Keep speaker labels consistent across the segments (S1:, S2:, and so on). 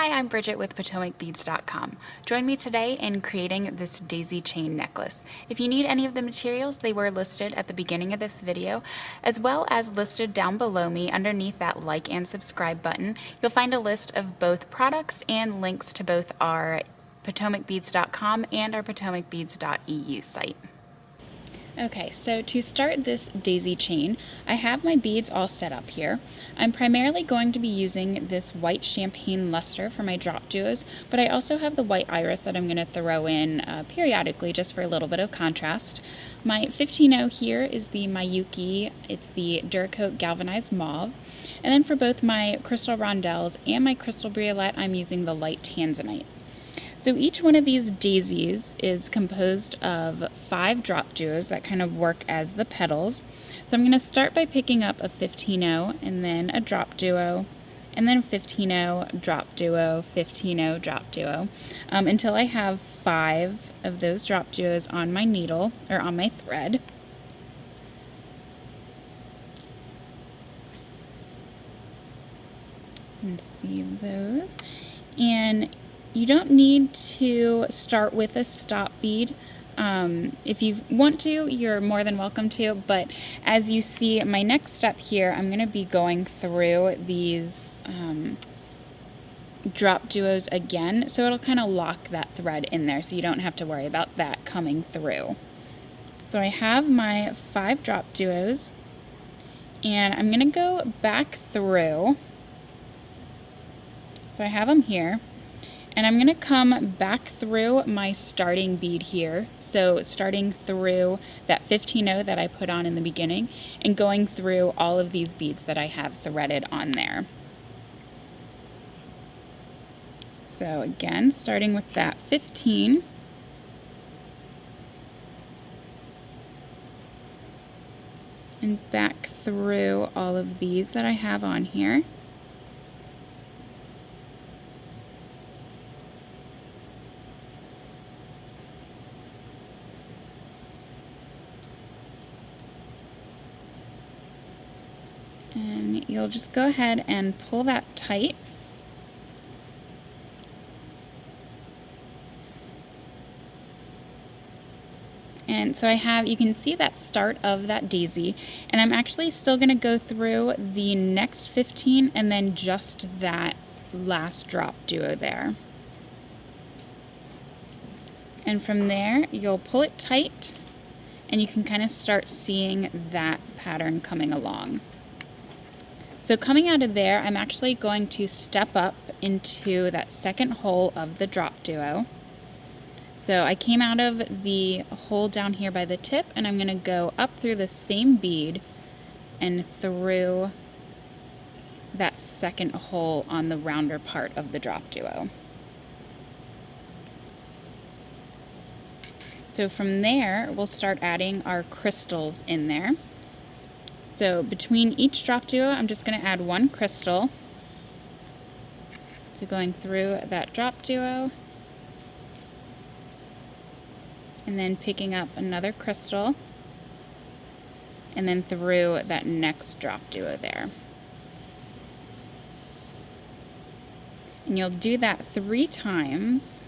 S1: Hi, I'm Bridget with PotomacBeads.com. Join me today in creating this daisy chain necklace. If you need any of the materials, they were listed at the beginning of this video, as well as listed down below me underneath that like and subscribe button. You'll find a list of both products and links to both our PotomacBeads.com and our PotomacBeads.eu site. Okay, so to start this daisy chain, I have my beads all set up here. I'm primarily going to be using this white champagne luster for my drop duos, but I also have the white iris that I'm going to throw in periodically just for a little bit of contrast. My 15-0 here is the Miyuki, it's the Duracoat Galvanized Mauve, and then for both my crystal Rondelles and my crystal Briolette, I'm using the light Tanzanite. So each one of these daisies is composed of 5 drop duos that kind of work as the petals. So I'm going to start by picking up a 15-0 and then a drop duo, and then 15-0, drop duo, 15-0, drop duo, until I have 5 of those drop duos on my needle, or on my thread. You can see those. And you don't need to start with a stop bead. If you want to, you're more than welcome to, but as you see, my next step here, I'm going to be going through these drop duos again, so it'll kind of lock that thread in there, so you don't have to worry about that coming through. So I have my 5 drop duos, and I'm going to go back through. So I have them here. And I'm going to come back through my starting bead here, so starting through that 15-0 that I put on in the beginning and going through all of these beads that I have threaded on there. So again, starting with that 15, and back through all of these that I have on here. And you'll just go ahead and pull that tight. And so I have, you can see that start of that daisy, and I'm actually still going to go through the next 15 and then just that last drop duo there. And from there, you'll pull it tight, and you can kind of start seeing that pattern coming along. So coming out of there, I'm actually going to step up into that second hole of the drop duo. So I came out of the hole down here by the tip, and I'm going to go up through the same bead and through that second hole on the rounder part of the drop duo. So from there, we'll start adding our crystals in there. So between each drop duo, I'm just going to add 1 crystal. So going through that drop duo, and then picking up another crystal, and then through that next drop duo there. And you'll do that 3 times.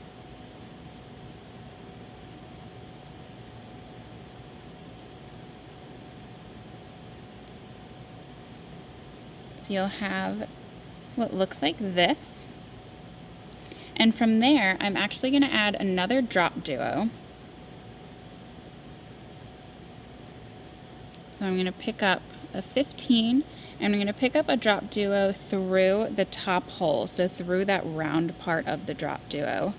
S1: So you'll have what looks like this. And from there, I'm actually going to add another drop duo. So I'm going to pick up a 15, and I'm going to pick up a drop duo through the top hole, so through that round part of the drop duo.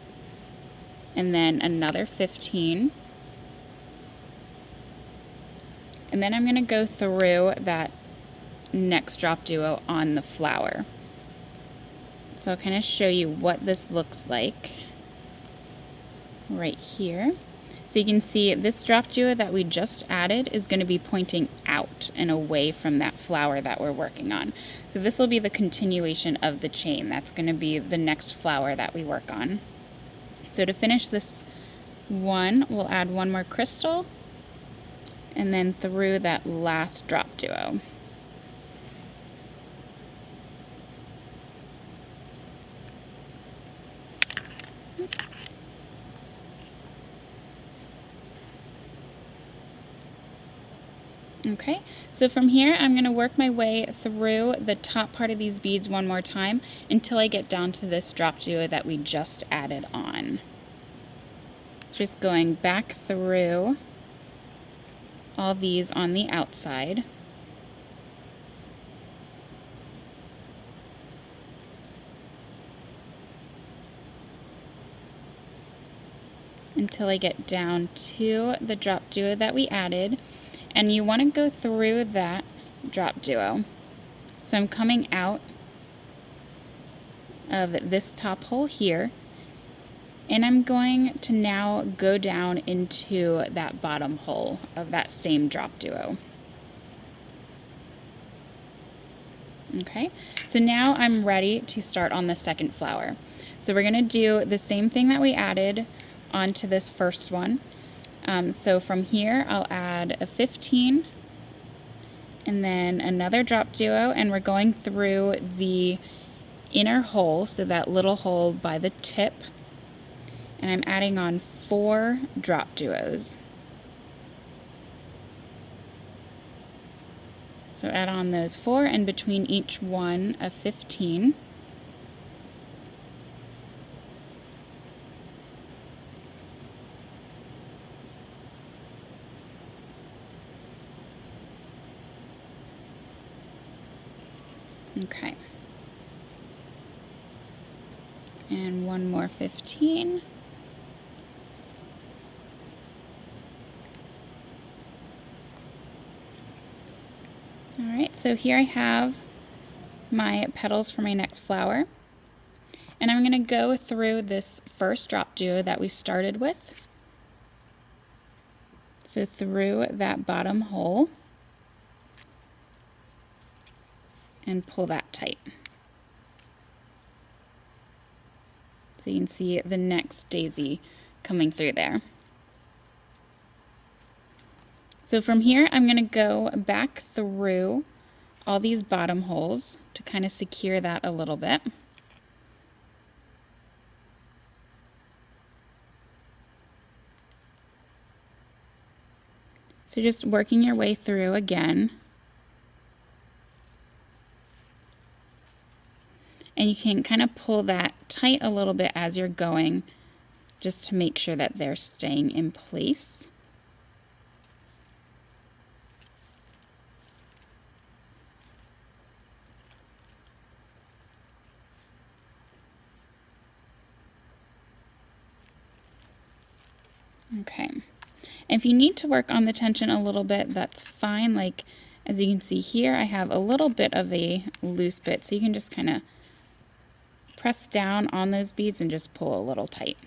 S1: And then another 15. And then I'm going to go through that next drop duo on the flower. So I'll kind of show you what this looks like right here. So you can see this drop duo that we just added is going to be pointing out and away from that flower that we're working on. So this will be the continuation of the chain. That's going to be the next flower that we work on. So to finish this one, we'll add 1 more crystal, and then through that last drop duo. Okay, so from here I'm going to work my way through the top part of these beads one more time until I get down to this drop duo that we just added on. Just going back through all these on the outside. Until I get down to the drop duo that we added. And you want to go through that drop duo. So I'm coming out of this top hole here, and I'm going to now go down into that bottom hole of that same drop duo. Okay, so now I'm ready to start on the second flower. So we're going to do the same thing that we added onto this first one. So from here I'll add a 15 and then another drop duo, and we're going through the inner hole, so that little hole by the tip, and I'm adding on 4 drop duos. So add on those 4, and between each one a 15. Okay. And one more 15. Alright, so here I have my petals for my next flower. And I'm going to go through this first drop duo that we started with. So through that bottom hole. And pull that tight. So you can see the next daisy coming through there. So from here I'm going to go back through all these bottom holes to kind of secure that a little bit. So just working your way through again. And you can kind of pull that tight a little bit as you're going, just to make sure that they're staying in place. Okay. If you need to work on the tension a little bit, that's fine. Like, as you can see here, I have a little bit of a loose bit, so you can just kind of press down on those beads and just pull a little tight.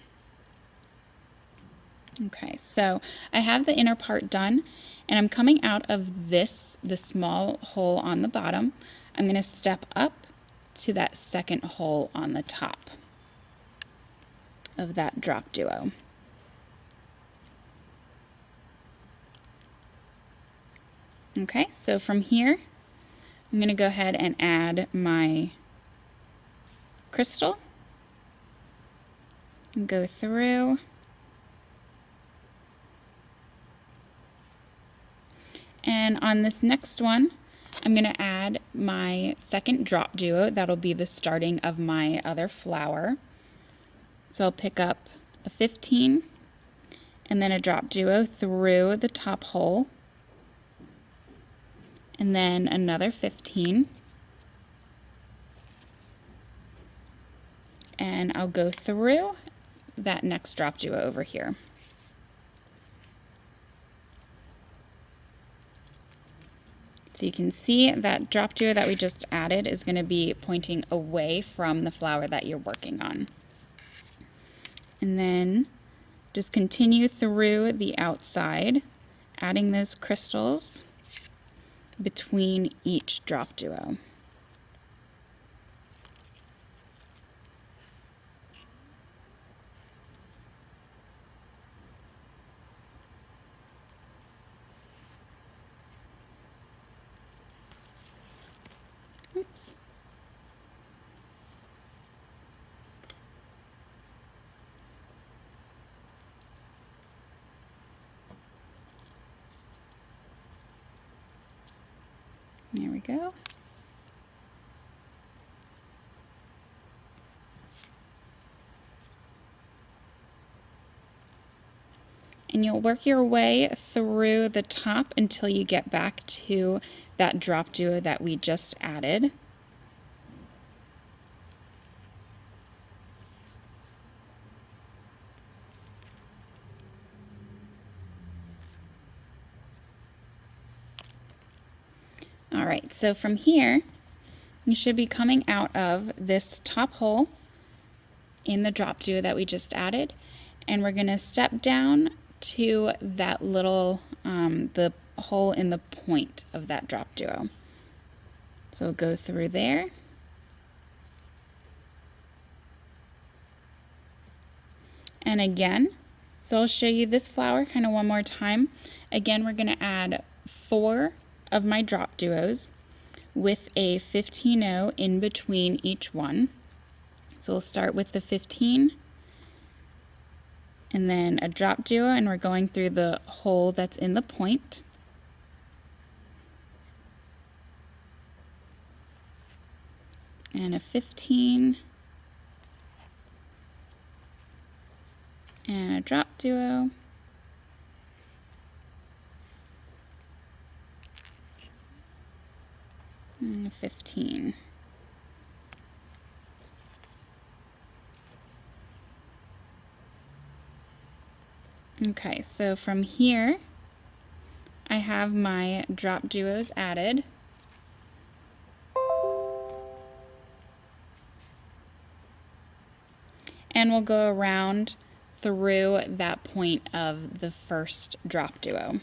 S1: Okay, so I have the inner part done, and I'm coming out of this, the small hole on the bottom. I'm going to step up to that second hole on the top of that drop duo. Okay, so from here, I'm going to go ahead and add my crystal and go through. And on this next one, I'm going to add my second drop duo. That'll be the starting of my other flower. So I'll pick up a 15 and then a drop duo through the top hole, and then another 15. And I'll go through that next drop duo over here. So you can see that drop duo that we just added is going to be pointing away from the flower that you're working on. And then just continue through the outside, adding those crystals between each drop duo. Oops. There we go. And you'll work your way through the top until you get back to that drop duo that we just added. All right, so from here, you should be coming out of this top hole in the drop duo that we just added, and we're gonna step down to that little, the hole in the point of that drop duo. So we'll go through there. And again, so I'll show you this flower kind of one more time. Again, we're gonna add 4 of my drop duos with a 15-0 in between each one. So we'll start with the 15 and then a drop duo, and we're going through the hole that's in the point. And a 15 and a drop duo. And a 15. Okay, so from here, I have my drop duos added. And we'll go around through that point of the first drop duo.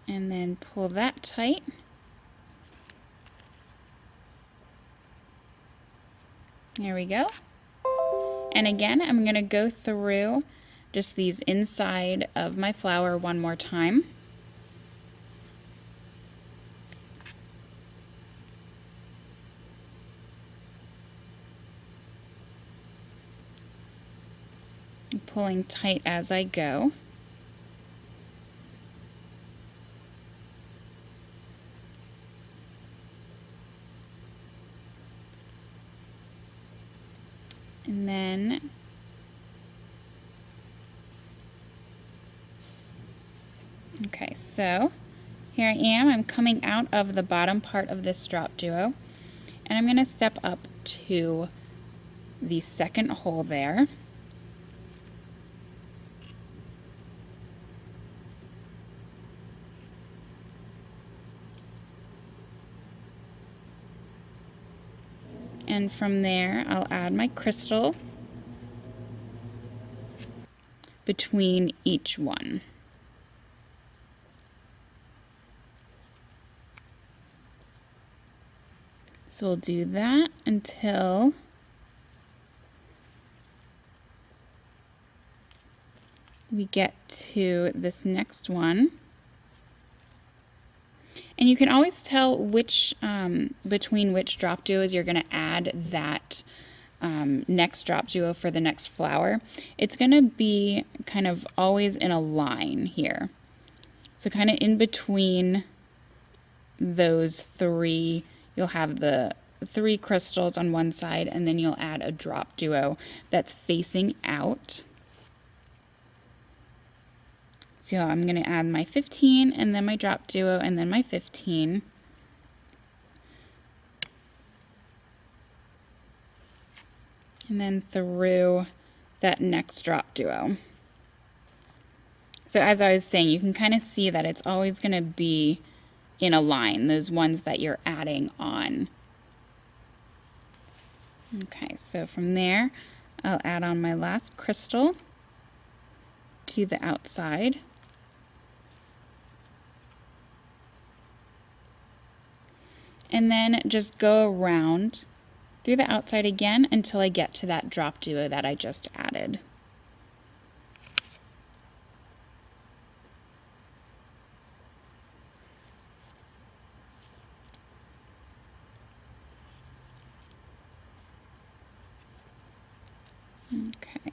S1: And then pull that tight. There we go. And again, I'm going to go through just these inside of my flower one more time. I'm pulling tight as I go. And then okay, so here I am. I'm coming out of the bottom part of this drop duo, and I'm going to step up to the second hole there. And from there, I'll add my crystal between each one. So we'll do that until we get to this next one. And you can always tell which between which drop duos you're going to add that next drop duo for the next flower. It's going to be kind of always in a line here. So kind of in between those 3, you'll have the 3 crystals on one side, and then you'll add a drop duo that's facing out. So I'm going to add my 15 and then my drop duo and then my 15. And then through that next drop duo. So as I was saying, you can kind of see that it's always going to be in a line, those ones that you're adding on. Okay, so from there, I'll add on my last crystal to the outside. And then just go around through the outside again until I get to that drop duo that I just added. Okay.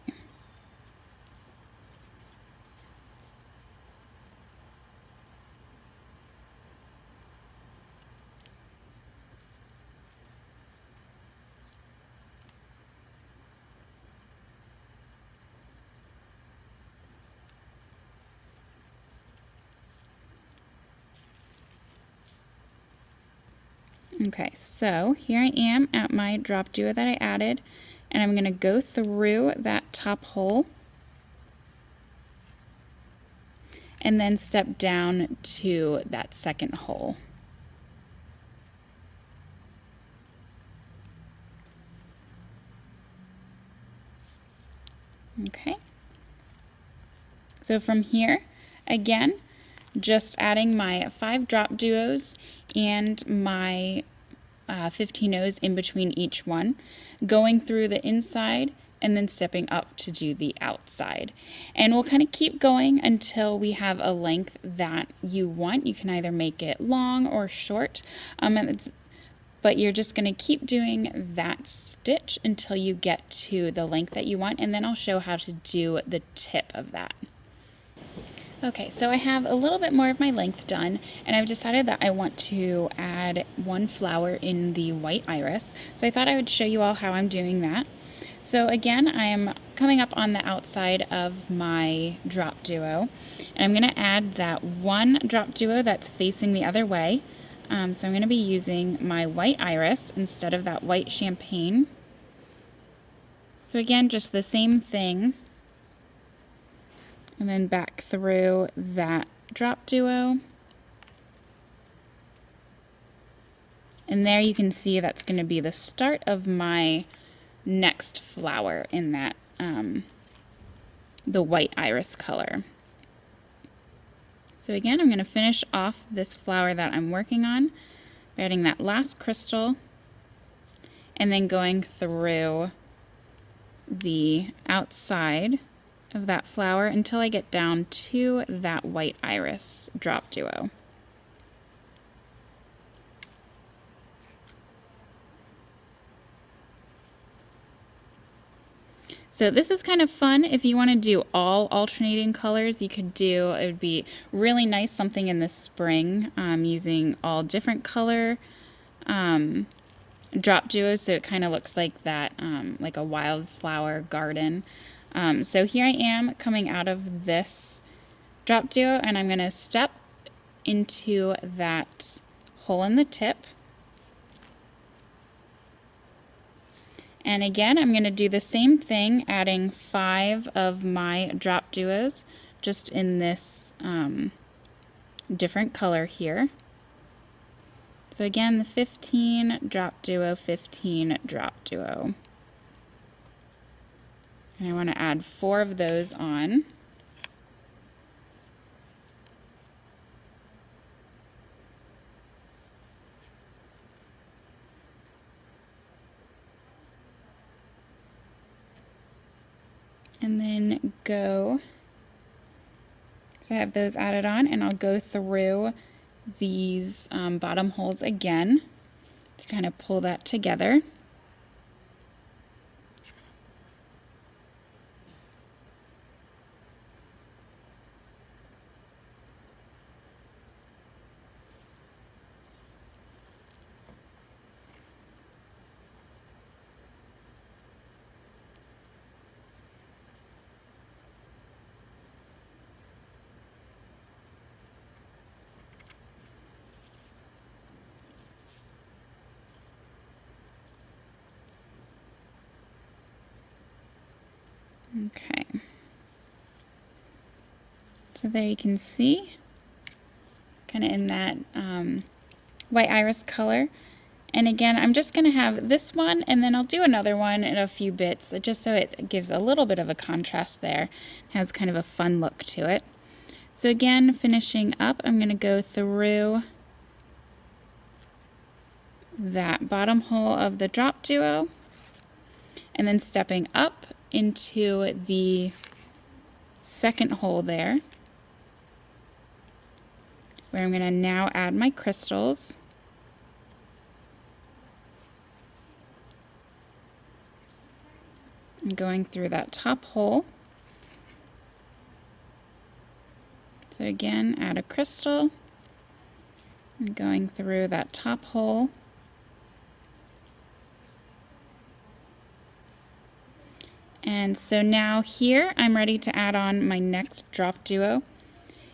S1: Okay, so here I am at my drop duo that I added, and I'm going to go through that top hole and then step down to that second hole. Okay, so from here, again, just adding my 5 drop duos and my 15 O's in between each one, going through the inside and then stepping up to do the outside. And we'll kind of keep going until we have a length that you want. You can either make it long or short, but you're just going to keep doing that stitch until you get to the length that you want, and then I'll show how to do the tip of that. Okay, so I have a little bit more of my length done, and I've decided that I want to add 1 flower in the white iris. So I thought I would show you all how I'm doing that. So again, I am coming up on the outside of my drop duo, and I'm going to add that 1 drop duo that's facing the other way. So I'm going to be using my white iris instead of that white champagne. So again, just the same thing. And then back through that drop duo. And there you can see that's going to be the start of my next flower in that, the white iris color. So again, I'm going to finish off this flower that I'm working on by adding that last crystal and then going through the outside of that flower until I get down to that white iris drop duo. So this is kind of fun. If you want to do all alternating colors, you could do, it would be really nice, something in the spring, using all different color drop duos, so it kind of looks like that, like a wildflower garden. So here I am coming out of this drop duo, and I'm going to step into that hole in the tip. And again, I'm going to do the same thing, adding 5 of my drop duos, just in this different color here. So again, the 15 drop duo, 15 drop duo. And I want to add 4 of those on. And then go, so I have those added on, and I'll go through these bottom holes again to kind of pull that together. Okay, so there you can see, kind of in that white iris color. And again, I'm just going to have this one, and then I'll do another one in a few bits, just so it gives a little bit of a contrast there. It has kind of a fun look to it. So again, finishing up, I'm going to go through that bottom hole of the drop duo, and then stepping up into the second hole there, where I'm going to now add my crystals. I'm going through that top hole. So again, add a crystal. I'm going through that top hole. And so now here I'm ready to add on my next Dropduo.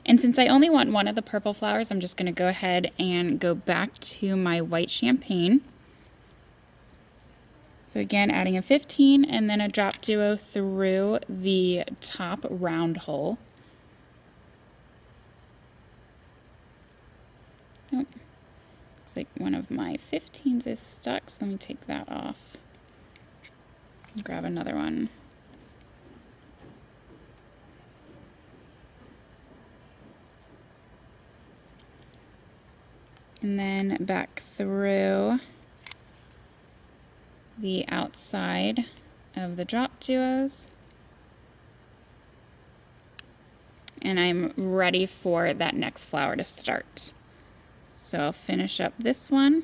S1: And since I only want one of the purple flowers, I'm just going to go ahead and go back to my white champagne. So again, adding a 15 and then a Dropduo through the top round hole. Oh, looks like one of my 15s is stuck, so let me take that off. Grab another one. And then back through the outside of the Dropduos. And I'm ready for that next flower to start. So I'll finish up this one.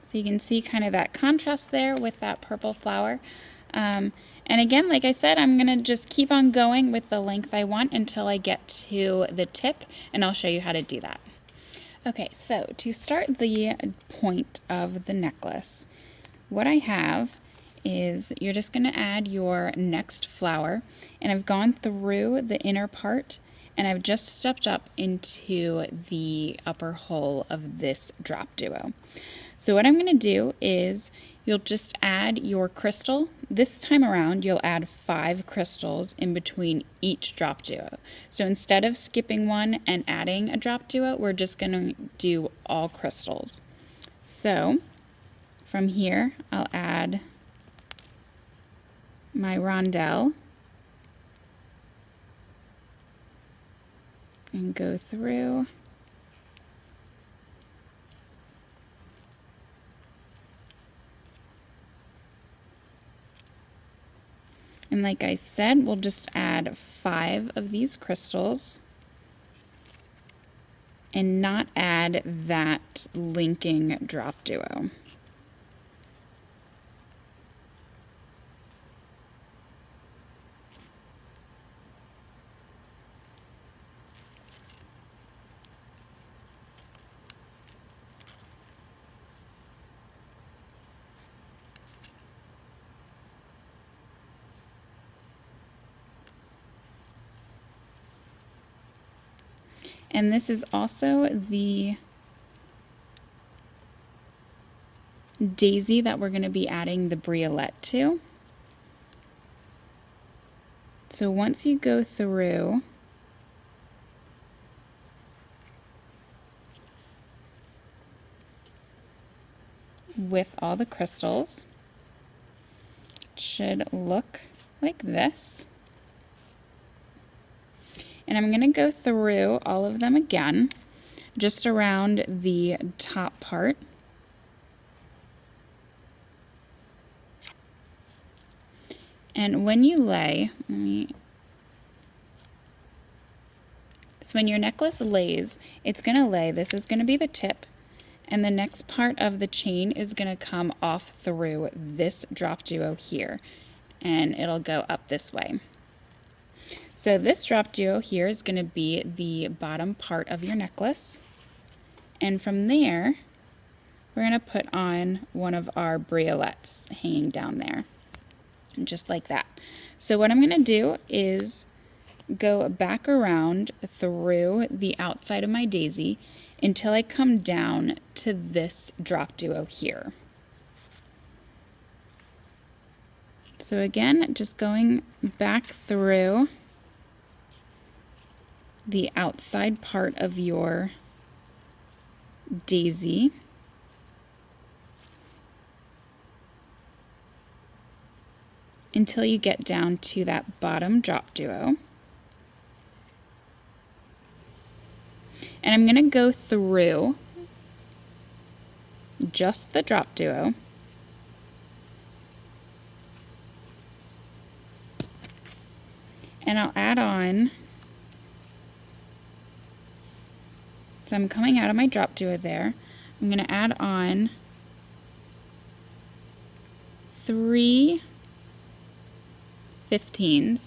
S1: So you can see kind of that contrast there with that purple flower. And again, like I said, I'm going to just keep on going with the length I want until I get to the tip, and I'll show you how to do that. Okay, so to start the point of the necklace, what I have is you're just going to add your next flower, and I've gone through the inner part and I've just stepped up into the upper hole of this Dropduo. So what I'm going to do is you'll just add your crystal. This time around you'll add 5 crystals in between each Dropduo. So instead of skipping one and adding a Dropduo, we're just going to do all crystals. So from here I'll add my rondelle and go through. And like I said, we'll just add 5 of these crystals and not add that linking Dropduo. And this is also the daisy that we're going to be adding the Briolette to. So once you go through with all the crystals, it should look like this. And I'm going to go through all of them again, just around the top part. And when you lay, so when your necklace lays, it's going to lay, this is going to be the tip, and the next part of the chain is going to come off through this Dropduo here, and it'll go up this way. So this Dropduo here is going to be the bottom part of your necklace, and from there we're going to put on one of our Briolettes hanging down there, just like that. So what I'm going to do is go back around through the outside of my daisy until I come down to this Dropduo here. So again, just going back through the outside part of your daisy. Until you get down to that bottom Dropduo. And I'm going to go through just the Dropduo. And I'll add on, so I'm coming out of my Dropduo there, I'm going to add on 3 15s.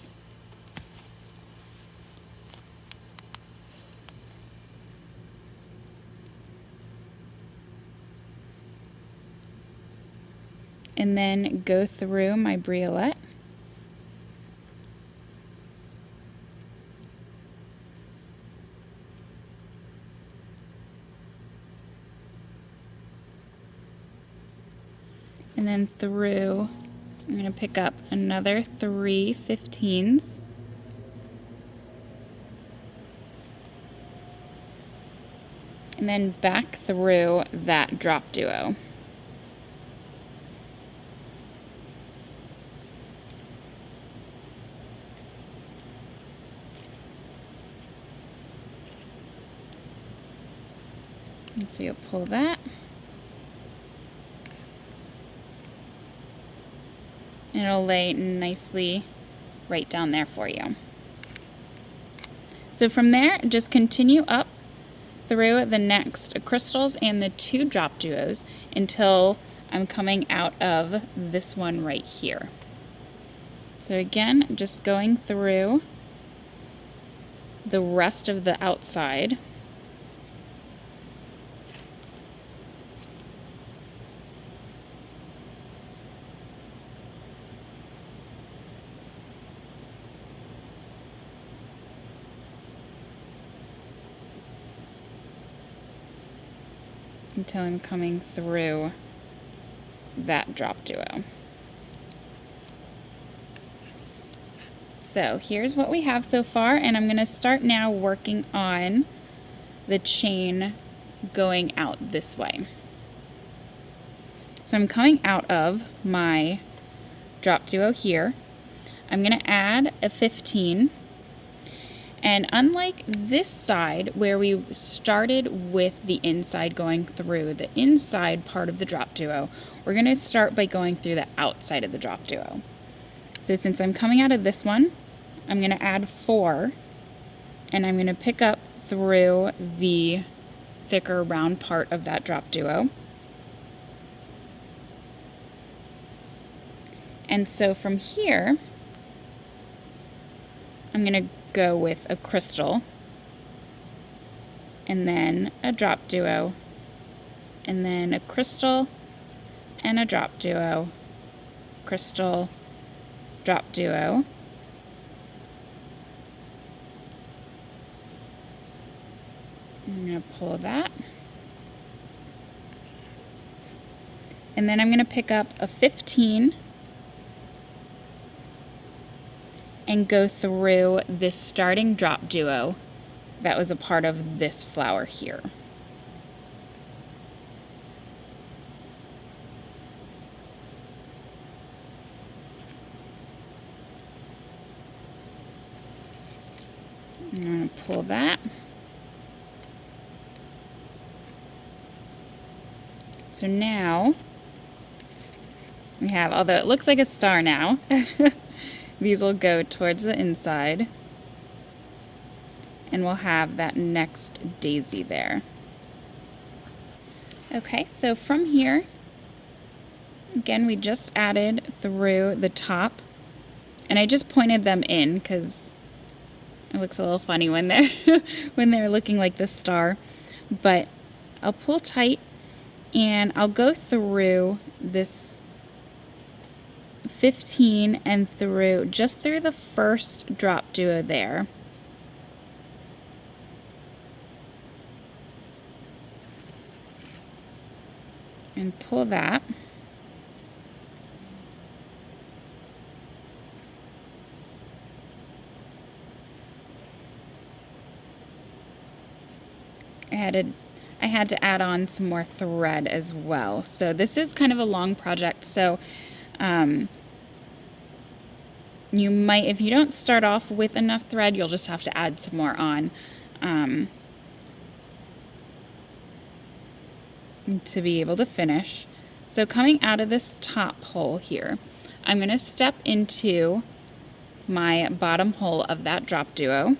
S1: And then go through my Briolette. And then through, I'm going to pick up another 3 15s. And then back through that Dropduo. And so you'll pull that. And it'll lay nicely right down there for you. So from there, just continue up through the next crystals and the 2 Dropduos until I'm coming out of this one right here. So again, just going through the rest of the outside. Until I'm coming through that Dropduo. So here's what we have so far, and I'm going to start now working on the chain going out this way. So I'm coming out of my Dropduo here. I'm going to add a 15. And unlike this side where we started with the inside going through the inside part of the Dropduo, we're going to start by going through the outside of the Dropduo. So since I'm coming out of this one, I'm going to add 4, and I'm going to pick up through the thicker round part of that Dropduo. And so from here, I'm going to go with a crystal, and then a Dropduo, and then a crystal, and a Dropduo, crystal, Dropduo. I'm going to pull that. And then I'm going to pick up a 15 and go through this starting Dropduo that was a part of this flower here. I'm going to pull that. So now we have, although it looks like a star now, these will go towards the inside, and we'll have that next daisy there. Okay, so from here, again, we just added through the top, and I just pointed them in because it looks a little funny when they're when they're looking like this star. But I'll pull tight, and I'll go through this 15 and through, just through the first Dropduo there. And pull that. I had to add on some more thread as well. So this is kind of a long project, so you might, if you don't start off with enough thread, you'll just have to add some more on to be able to finish. So coming out of this top hole here, I'm going to step into my bottom hole of that Dropduo.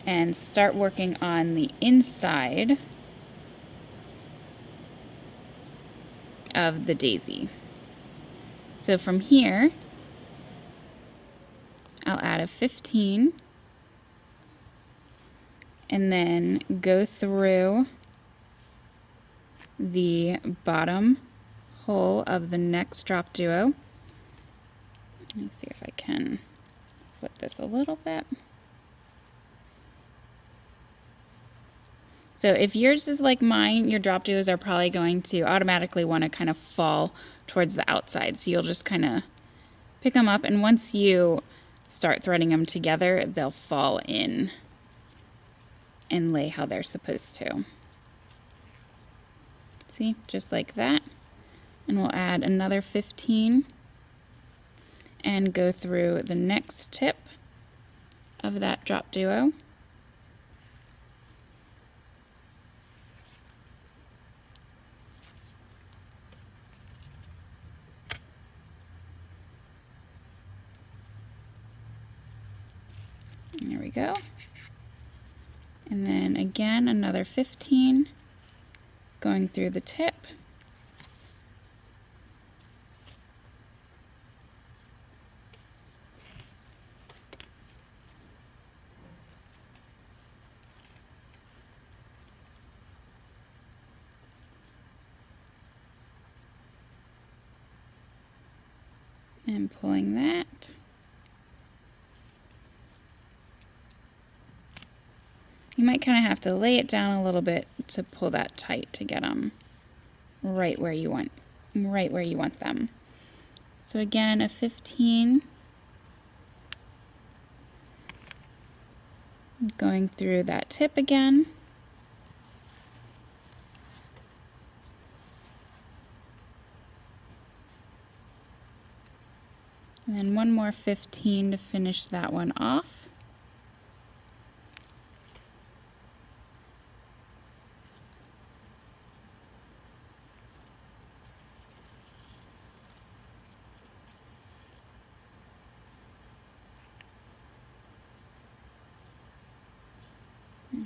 S1: and start working on the inside of the daisy. So from here, I'll add a 15 and then go through the bottom hole of the next drop duo. Let me see if I can flip this a little bit. So if yours is like mine, your drop duos are probably going to automatically want to kind of fall towards the outside. So you'll just kind of pick them up, and once you start threading them together, they'll fall in and lay how they're supposed to. See, just like that. And we'll add another 15 and go through the next tip of that drop duo. There we go. And then again, another 15 going through the tip. And pulling that. You might kind of have to lay it down a little bit to pull that tight to get them right where you want them. So again, a 15 going through that tip again. And then one more 15 to finish that one off.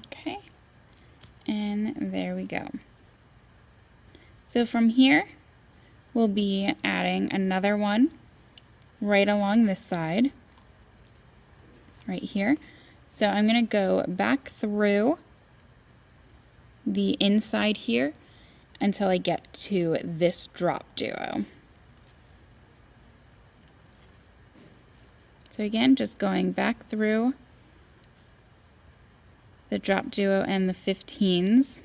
S1: Okay, and there we go. So from here, we'll be adding another one right along this side, right here. So I'm going to go back through the inside here until I get to this drop duo. So again, just going back through the drop duo and the 15s.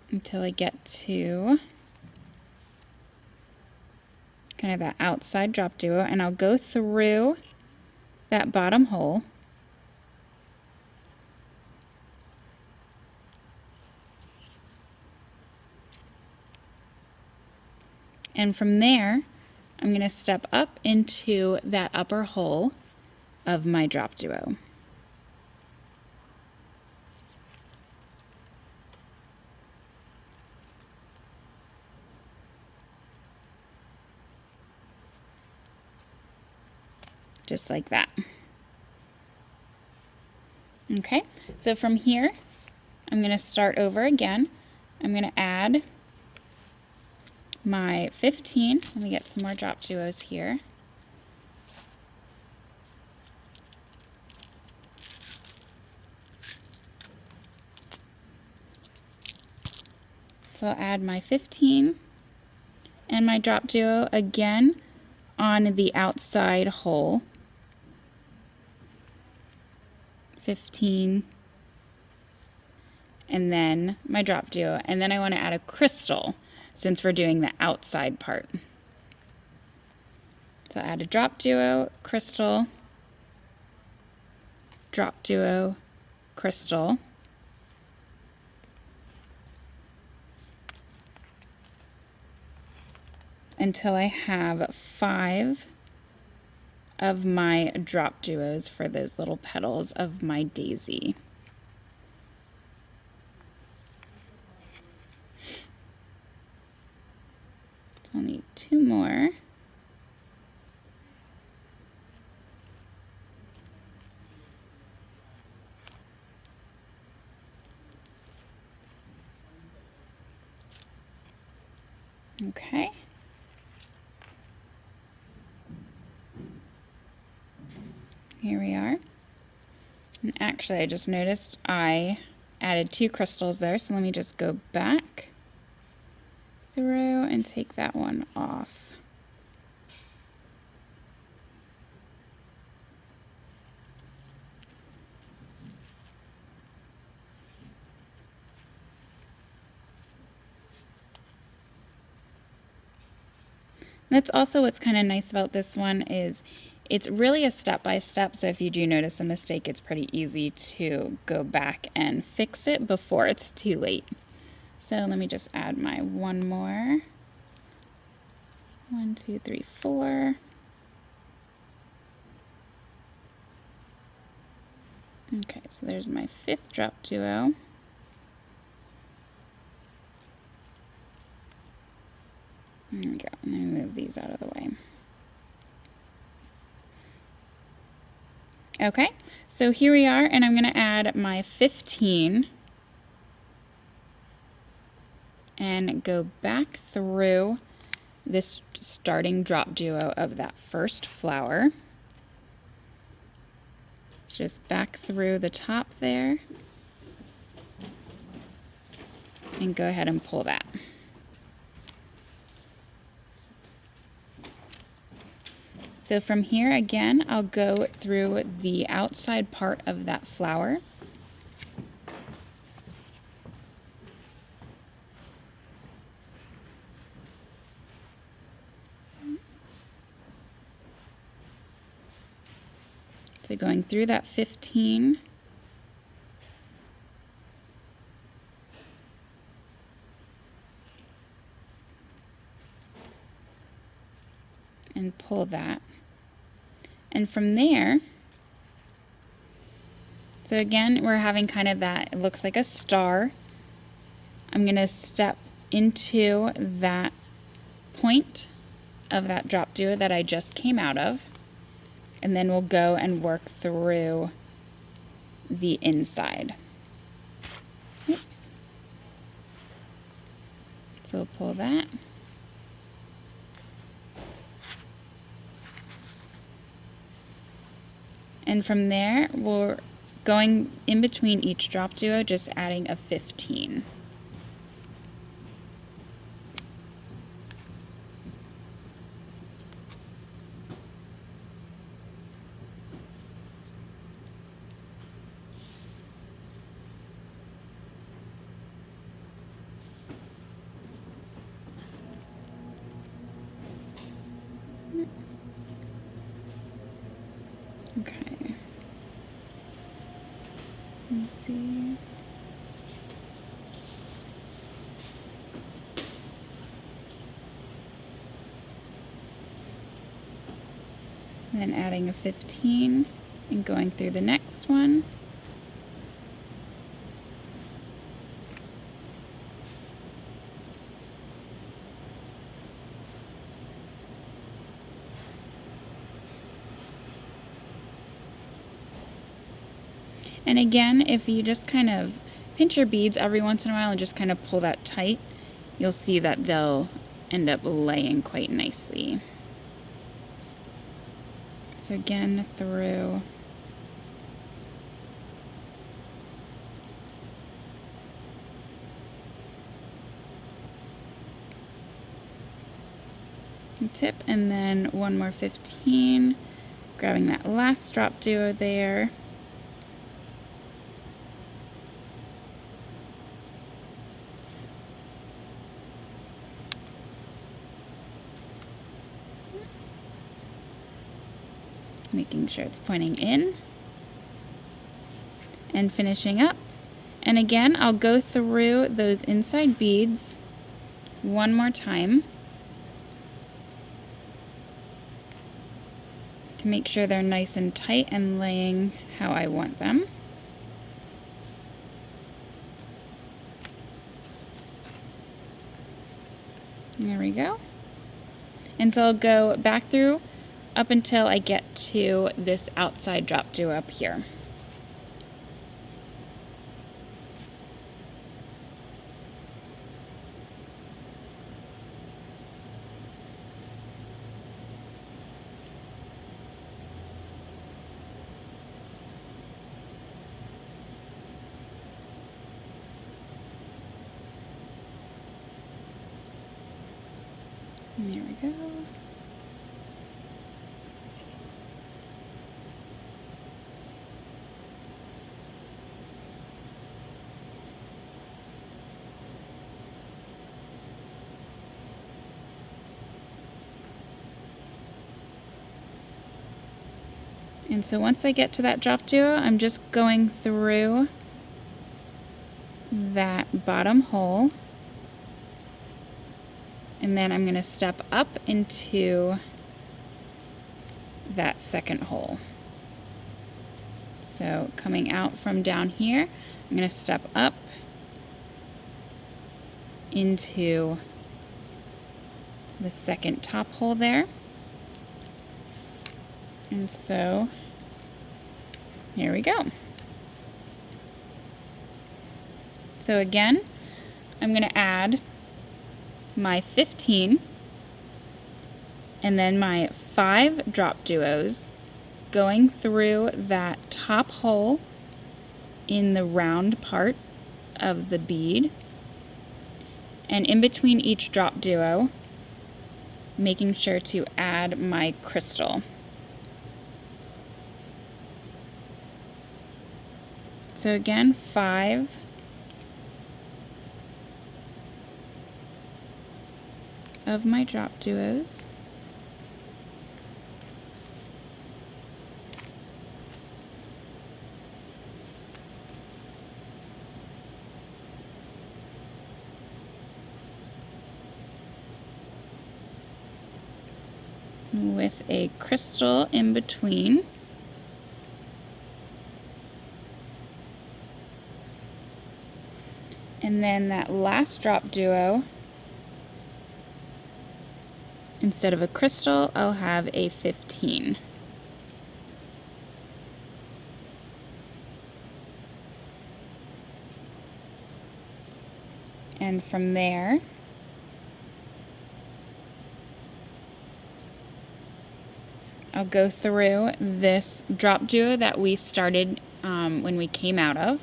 S1: Until I get to kind of that outside drop duo, and I'll go through that bottom hole. And from there, I'm going to step up into that upper hole of my drop duo. Just like that. Okay, so from here, I'm going to start over again. I'm going to add my 15. Let me get some more drop duos here. So I'll add my 15 and my drop duo again on the outside hole. 15 and then my drop duo, and then I want to add a crystal since we're doing the outside part. So add a drop duo, crystal, drop duo, crystal, until I have 5 of my drop duos for those little petals of my daisy. I'll need 2 more. Okay. Here we are. And actually, I just noticed I added 2 crystals there, so let me just go back through and take that one off. That's also what's kind of nice about this one is it's really a step-by-step, so if you do notice a mistake, it's pretty easy to go back and fix it before it's too late. So let me just add my 1 more. 1, 2, 3, 4. Okay, so there's my 5th Dropduo. There we go. And then move these out of the way. Okay, so here we are, and I'm going to add my 15 and go back through this starting Dropduo of that first flower. Just back through the top there and go ahead and pull that. So from here again, I'll go through the outside part of that flower. So going through that 15. And pull that. And from there, so again, we're having kind of that, it looks like a star. I'm going to step into that point of that Dropduo that I just came out of, and then we'll go and work through the inside. Oops. So we'll pull that. And from there, we're going in between each Dropduo, just adding a 15. Okay. Let me see. And then adding a 15 and going through the next one. And again, if you just kind of pinch your beads every once in a while and just kind of pull that tight, you'll see that they'll end up laying quite nicely. So again, through. Tip, and then one more 15, grabbing that last Dropduo there. Making sure it's pointing in and finishing up. And again, I'll go through those inside beads one more time to make sure they're nice and tight and laying how I want them. There we go. And so I'll go back through up until I get to this outside drop duo up here. And there we go. And so once I get to that drop duo, I'm just going through that bottom hole, and then I'm going to step up into that second hole. So coming out from down here, I'm going to step up into the second top hole there. And so here we go. So again, I'm going to add my 15 and then my 5 drop duos going through that top hole in the round part of the bead, and in between each drop duo making sure to add my crystal. So again, 5 of my drop duos. With a crystal in between. And then that last drop duo, instead of a crystal, I'll have a 15. And from there, I'll go through this drop duo that we started when we came out of.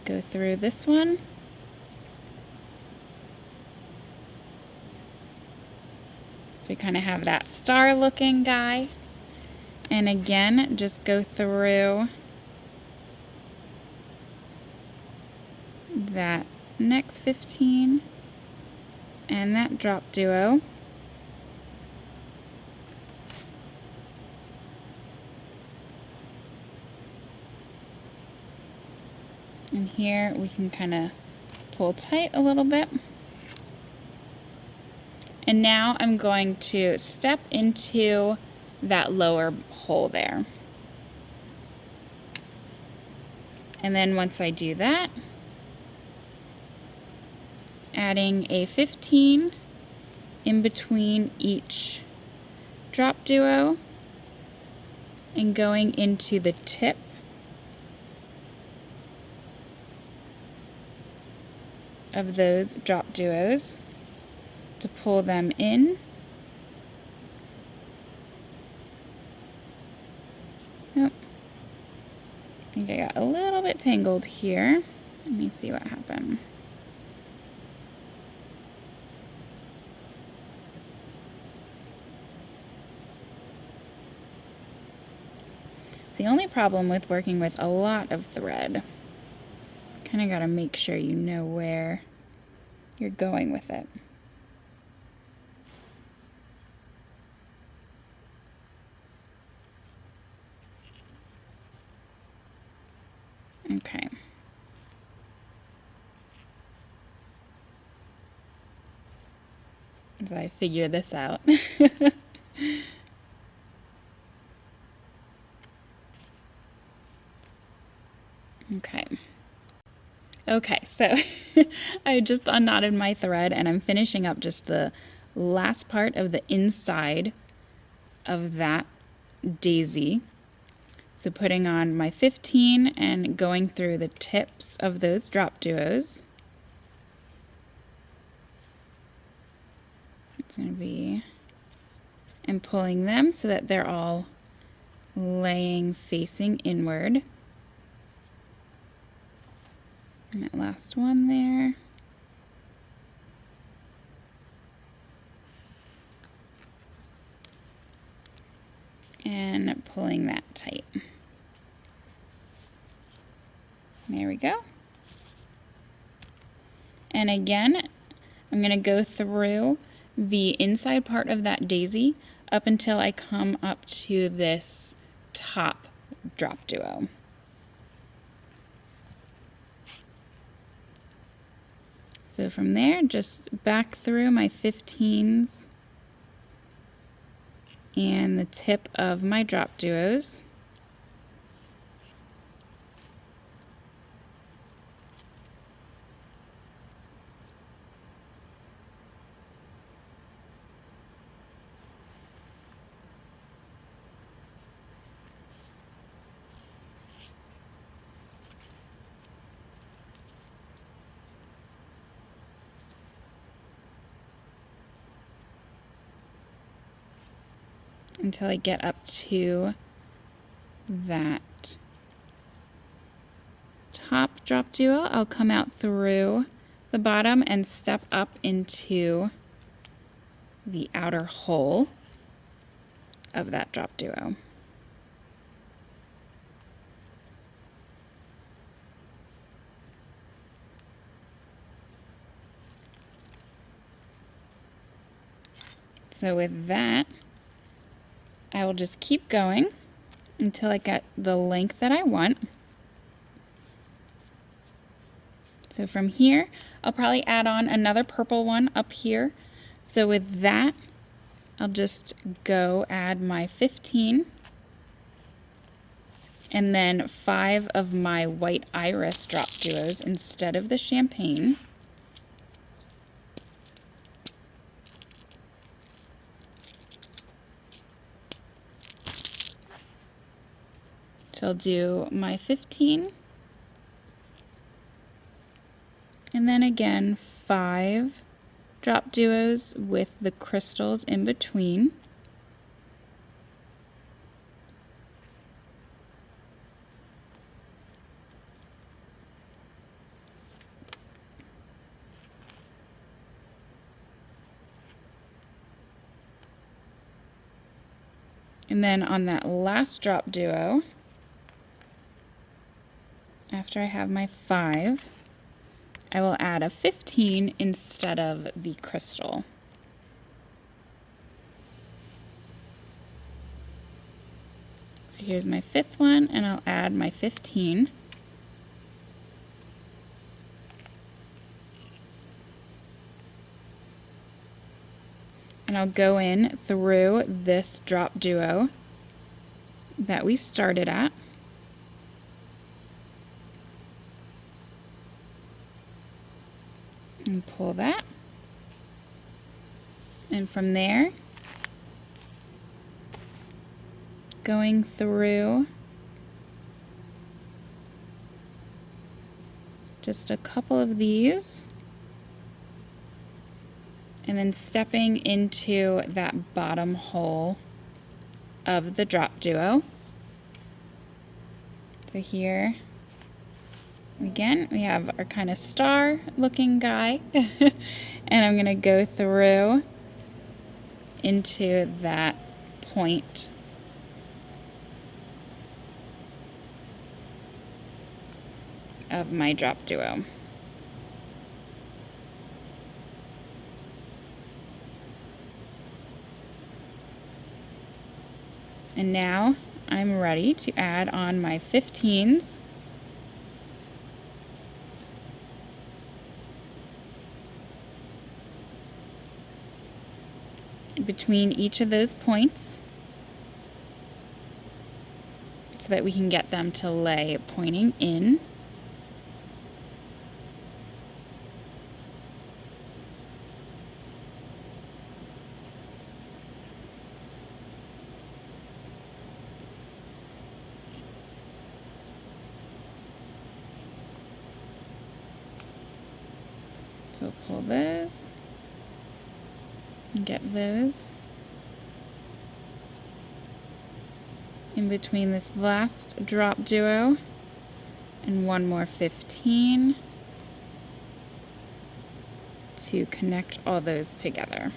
S1: Go through this one. So we kind of have that star looking guy. And again, just go through that next 15 and that drop duo. And here we can kind of pull tight a little bit. And now I'm going to step into that lower hole there. And then once I do that, adding a 15 in between each drop duo and going into the tip of those drop duos to pull them in. Oh, I think I got a little bit tangled here. Let me see what happened. It's the only problem with working with a lot of thread. Kind of got to make sure you know where you're going with it. Okay. As I figure this out. Okay. Okay, so I just unknotted my thread and I'm finishing up just the last part of the inside of that daisy. So putting on my 15 and going through the tips of those drop duos. It's going to be, and pulling them so that they're all laying facing inward. And that last one there. And pulling that tight. There we go. And again, I'm going to go through the inside part of that daisy up until I come up to this top drop duo. So from there, just back through my 15s and the tip of my drop duos. Until I get up to that top drop duo. I'll come out through the bottom and step up into the outer hole of that drop duo. So with that, I will just keep going until I get the length that I want. So from here, I'll probably add on another purple one up here. So with that, I'll just go add my 15 and then 5 of my white iris drop duos instead of the champagne. So I'll do my 15 and then again 5 drop duos with the crystals in between. And then on that last drop duo, after I have my 5, I will add a 15 instead of the crystal. So here's my 5th one, and I'll add my 15. And I'll go in through this drop duo that we started at. And pull that. And from there, going through just a couple of these, and then stepping into that bottom hole of the drop duo. So here, again, we have our kind of star looking guy, and I'm gonna go through into that point of my drop duo. And now I'm ready to add on my 15s. Between each of those points so that we can get them to lay pointing in. So pull those and get those in between this last drop duo and one more 15 to connect all those together.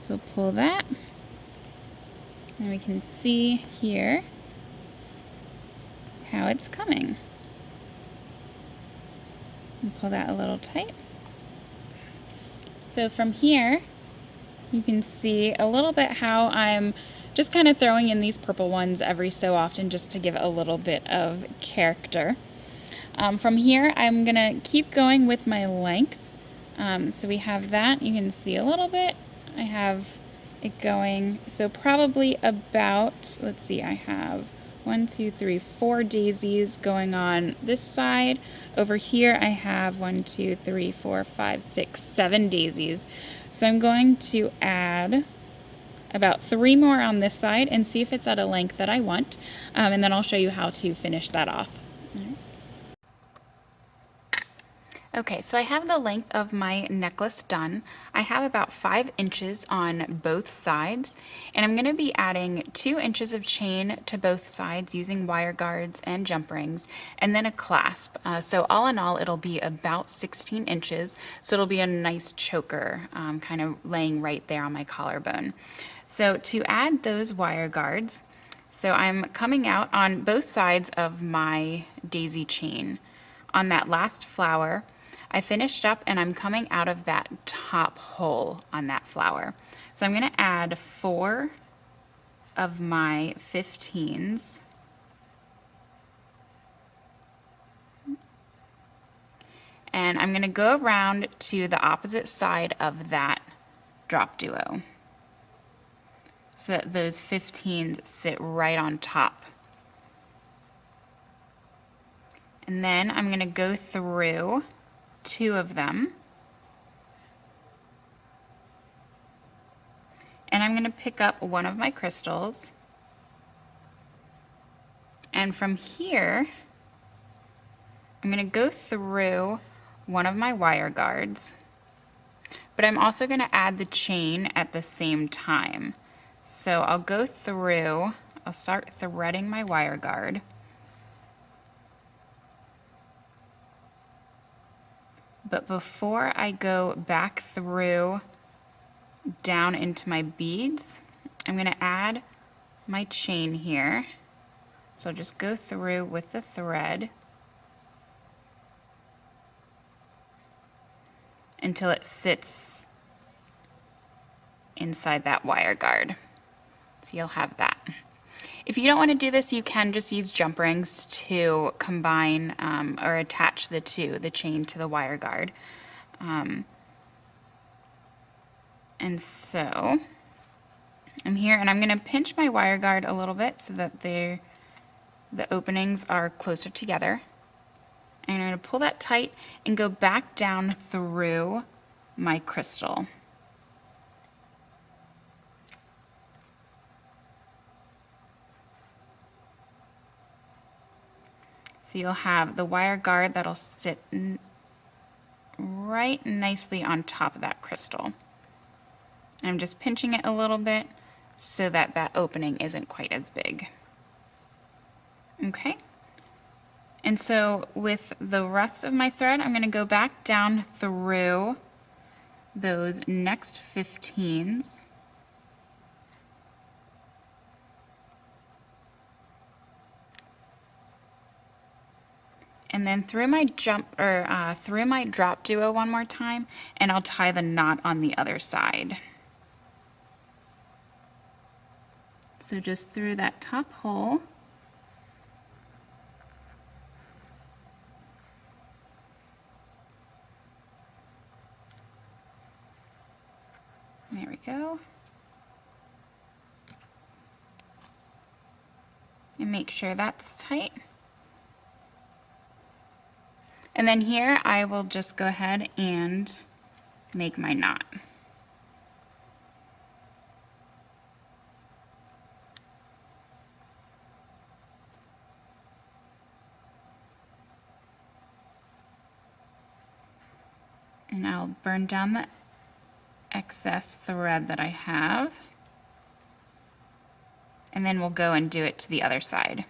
S1: So pull that, and we can see here how it's coming. And pull that a little tight. So from here, you can see a little bit how I'm just kind of throwing in these purple ones every so often just to give a little bit of character. From here, I'm gonna keep going with my length. So we have that, you can see a little bit. I have it going, so probably about, let's see, I have 1, 2, 3, 4 daisies going on this side. Over here I have 1, 2, 3, 4, 5, 6, 7 daisies. So I'm going to add about 3 more on this side and see if it's at a length that I want, and then I'll show you how to finish that off. Okay, so I have the length of my necklace done. I have about 5 inches on both sides, and I'm going to be adding 2 inches of chain to both sides using wire guards and jump rings, and then a clasp. So all in all, it'll be about 16 inches, so it'll be a nice choker, kind of laying right there on my collarbone. So to add those wire guards, so I'm coming out on both sides of my daisy chain. On that last flower, I finished up and I'm coming out of that top hole on that flower. So I'm going to add 4 of my 15s. And I'm going to go around to the opposite side of that drop duo so that those 15s sit right on top. And then I'm going to go through 2 of them, and I'm going to pick up one of my crystals, and from here I'm going to go through one of my wire guards, but I'm also going to add the chain at the same time. So I'll go through, I'll start threading my wire guard. But before I go back through down into my beads, I'm going to add my chain here. So I'll just go through with the thread until it sits inside that wire guard. So you'll have that. If you don't want to do this, you can just use jump rings to combine or attach the chain to the wire guard. And so I'm here and I'm going to pinch my wire guard a little bit so that the openings are closer together. And I'm going to pull that tight and go back down through my crystal. So you'll have the wire guard that'll sit right nicely on top of that crystal. And I'm just pinching it a little bit so that that opening isn't quite as big. Okay. And so with the rest of my thread, I'm going to go back down through those next 15s. And then through my through my drop duo one more time, and I'll tie the knot on the other side. So just through that top hole. There we go. And make sure that's tight. And then here I will just go ahead and make my knot. And I'll burn down the excess thread that I have. And then we'll go and do it to the other side.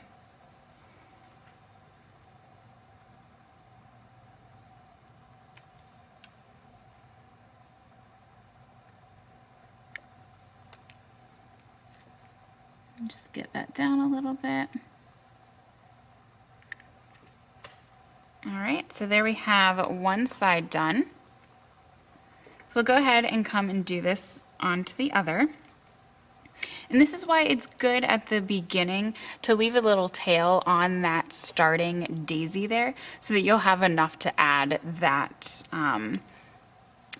S1: Just get that down a little bit. All right, so there we have one side done. So we'll go ahead and come and do this onto the other. And this is why it's good at the beginning to leave a little tail on that starting daisy there, so that you'll have enough to add that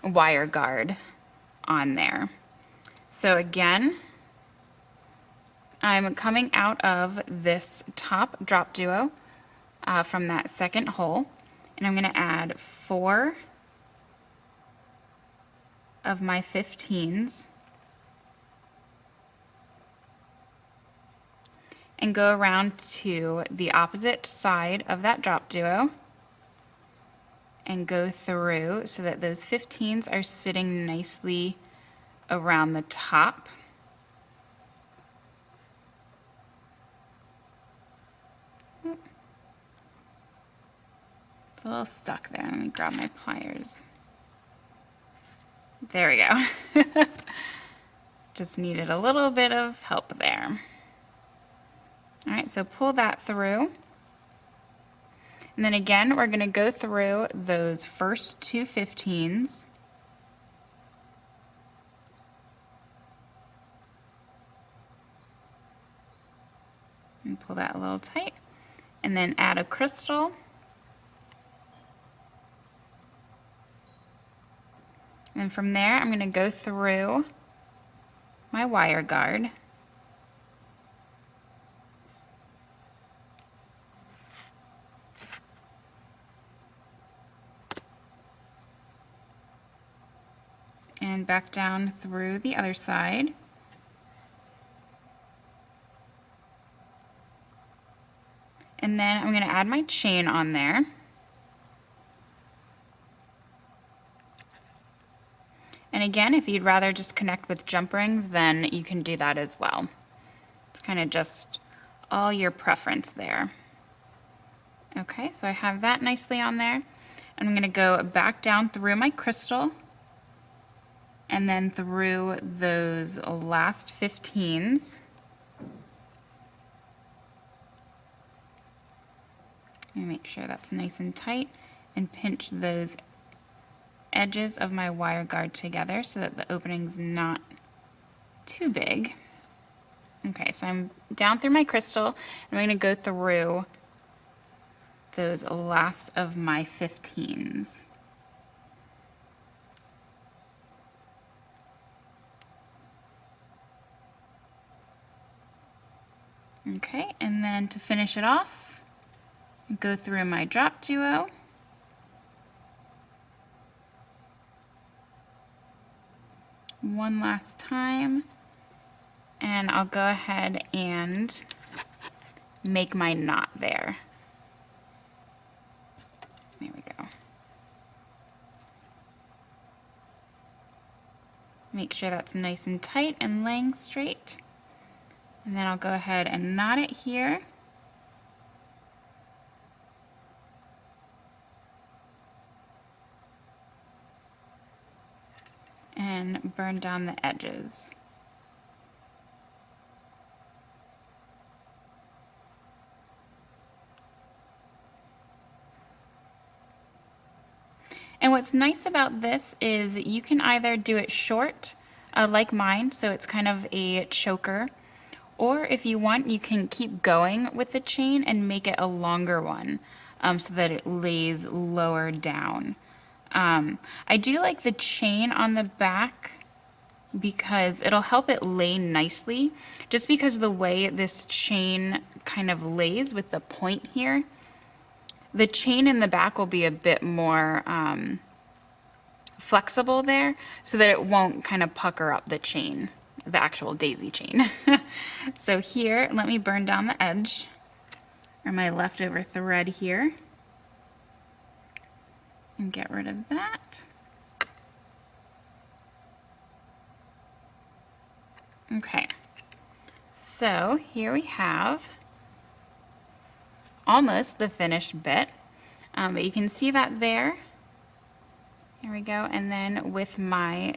S1: wire guard on there. So again, I'm coming out of this top Dropduo from that second hole, and I'm going to add 4 of my 15s and go around to the opposite side of that Dropduo and go through so that those 15s are sitting nicely around the top. It's a little stuck there. Let me grab my pliers. There we go. Just needed a little bit of help there. All right, so pull that through. And then again, we're going to go through those first 2 15s. And pull that a little tight. And then add a crystal. And from there, I'm going to go through my wire guard. And back down through the other side. And then I'm going to add my chain on there. And again, if you'd rather just connect with jump rings, then you can do that as well. It's kind of just all your preference there. Okay, so I have that nicely on there. And I'm going to go back down through my crystal and then through those last 15s. And make sure that's nice and tight and pinch those edges of my wire guard together so that the opening's not too big. Okay, so I'm down through my crystal. I'm going to go through those last of my 15s. Okay, and then to finish it off, go through my Dropduo. One last time, and I'll go ahead and make my knot there. There we go. Make sure that's nice and tight and laying straight. And then I'll go ahead and knot it here. And burn down the edges. And what's nice about this is you can either do it short, like mine, so it's kind of a choker, or if you want, you can keep going with the chain and make it a longer one, so that it lays lower down. I do like the chain on the back because it'll help it lay nicely, just because the way this chain kind of lays with the point here. The chain in the back will be a bit more flexible there, so that it won't kind of pucker up the chain, the actual daisy chain. So here, let me burn down the edge, or my leftover thread here, and get rid of that. Okay, so here we have almost the finished bit, but you can see that there. Here we go, and then with my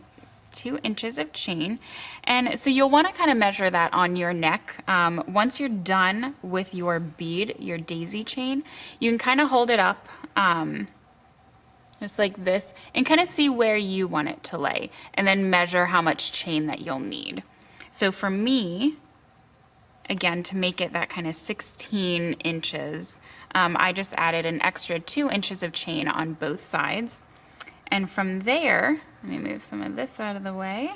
S1: 2 inches of chain. And so you'll want to kind of measure that on your neck. Once you're done with your bead, your daisy chain, you can kind of hold it up just like this and kind of see where you want it to lay, and then measure how much chain that you'll need. So for me, again, to make it that kind of 16 inches, I just added an extra 2 inches of chain on both sides. And from there, let me move some of this out of the way.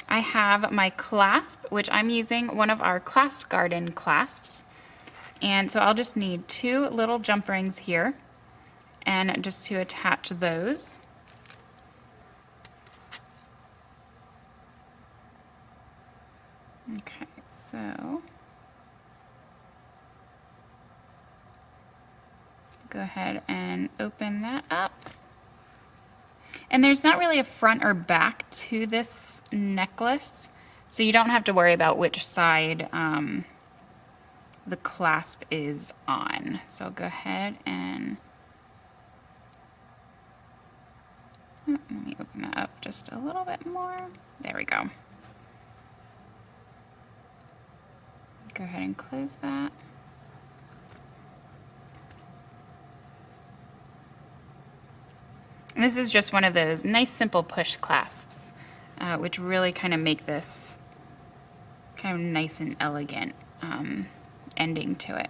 S1: I have my clasp, which I'm using one of our Clasp Garden clasps. And so I'll just need 2 little jump rings here, and just to attach those. Okay, so go ahead and open that up. And there's not really a front or back to this necklace, so you don't have to worry about which side the clasp is on. So I'll go ahead and let me open that up just a little bit more. There we go. Go ahead and close that. And this is just one of those nice simple push clasps, which really kind of make this kind of nice and elegant ending to it.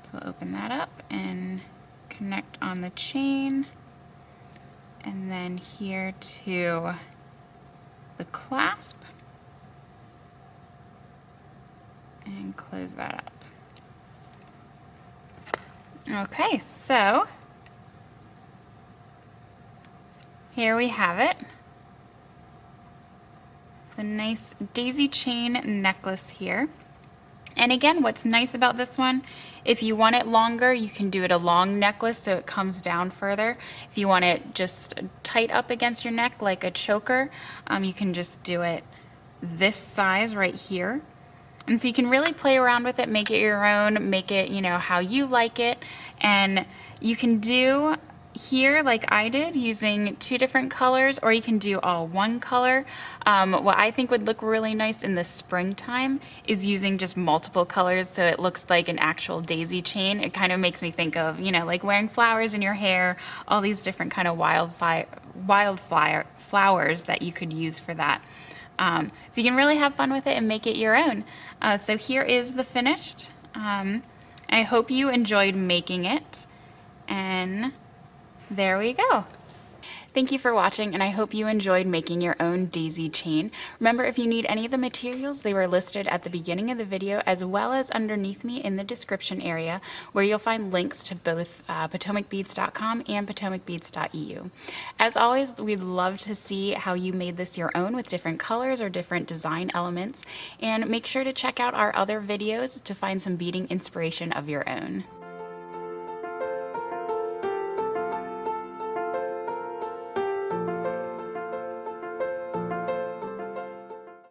S1: So we'll open that up and connect on the chain, and then here to the clasp, and close that up. Okay, so here we have it. The nice daisy chain necklace here. And again, what's nice about this one, if you want it longer, you can do it a long necklace so it comes down further. If you want it just tight up against your neck like a choker, you can just do it this size right here. And so you can really play around with it, make it your own, make it, you know, how you like it. And you can do here like I did, using 2 different colors, or you can do all 1 color. What I think would look really nice in the springtime is using just multiple colors so it looks like an actual daisy chain. It kind of makes me think of, you know, like wearing flowers in your hair, all these different kind of wildflower flowers that you could use for that. So you can really have fun with it and make it your own. So here is the finished. I hope you enjoyed making it, and there we go. Thank you for watching, and I hope you enjoyed making your own daisy chain. Remember, if you need any of the materials, they were listed at the beginning of the video as well as underneath me in the description area, where you'll find links to both PotomacBeads.com and PotomacBeads.eu. As always, we'd love to see how you made this your own with different colors or different design elements, and make sure to check out our other videos to find some beading inspiration of your own.